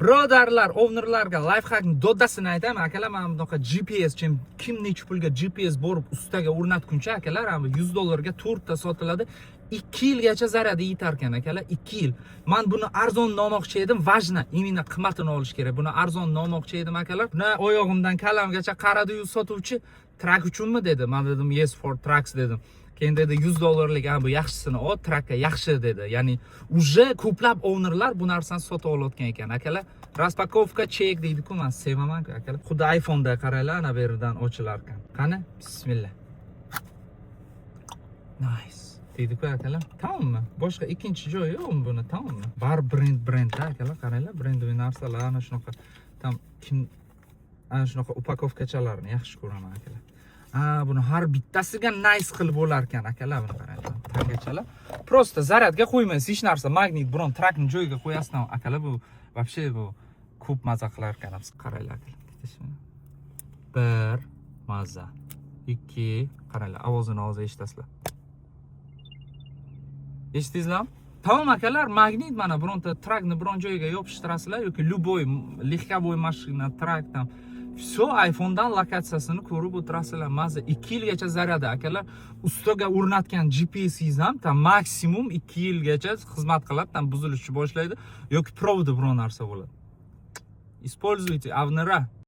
Birodarlar, ownerlarga lifehackning doddasini aytaman akalar, mana bunaqa GPS kim necha pulga GPS borib ustiga o'rnatguncha akalar, mana $100 ga 4 ta sotiladi. 2 yilgacha zaradi yetar ekan akalar, 2 yil. Men buni arzon olmoqchi edim, vajna, imенно qimmatini olish kerak. Buni arzon olmoqchi edim akalar. Buni oyog'imdan kalamgacha qaradi-yu sotuvchi, trak uchunmi dedi. Men dedim yes for tracks dedim. Keyin dedi $100lik bu yaxshisini ol, trakka yaxshi dedi. Ya'ni uje ko'plab ownerlar bu narsani sotib olayotgan ekan akalar. Raspakovka chek deydi-ku, men sevaman akalar. Xuddi iPhone'da qaranglar, ana bu yerdan ochilar ekan. Qani? Bismillah. Nice. Deydi-ku akalar. Tamommi? Boshqa ikkinchi joyi yo'qmi buni? Tamommi? Bar brend akalar, qaranglar, brendli narsalar ana shunaqa ana shunaqa upakovkachalarni yaxshi ko'raman akalar. Buni har bittasiga nice qilib bo'lar ekan akalar, buni qaranglar. Trakkachalar. Prosta zaryadga qo'ymaysiz hech narsa, magnit biron trakni joyiga qo'yasizlar akalar, bu вообще bu ko'p maza qilar ekanmiz. Qaranglar akalar. 1 maza. 2 qaranglar, ovozini hozir eshitasizlar. Eshitdingizlarmi? Tamom akalar, magnit mana bironta trakni biron joyiga yopishtirasizlar yoki любой легковой mashina, trak tam все iPhone'dan lokatsiyasini ko'rib o'tirasizlar. Maza 2 yilgacha zaryadi akalar. Ustiga o'rnatgan GPS'ingiz ham tam maksimum 2 yilgacha xizmat qiladi, tam buzilishni boshlaydi yoki provodi biron narsa bo'ladi. Используйте, avnira.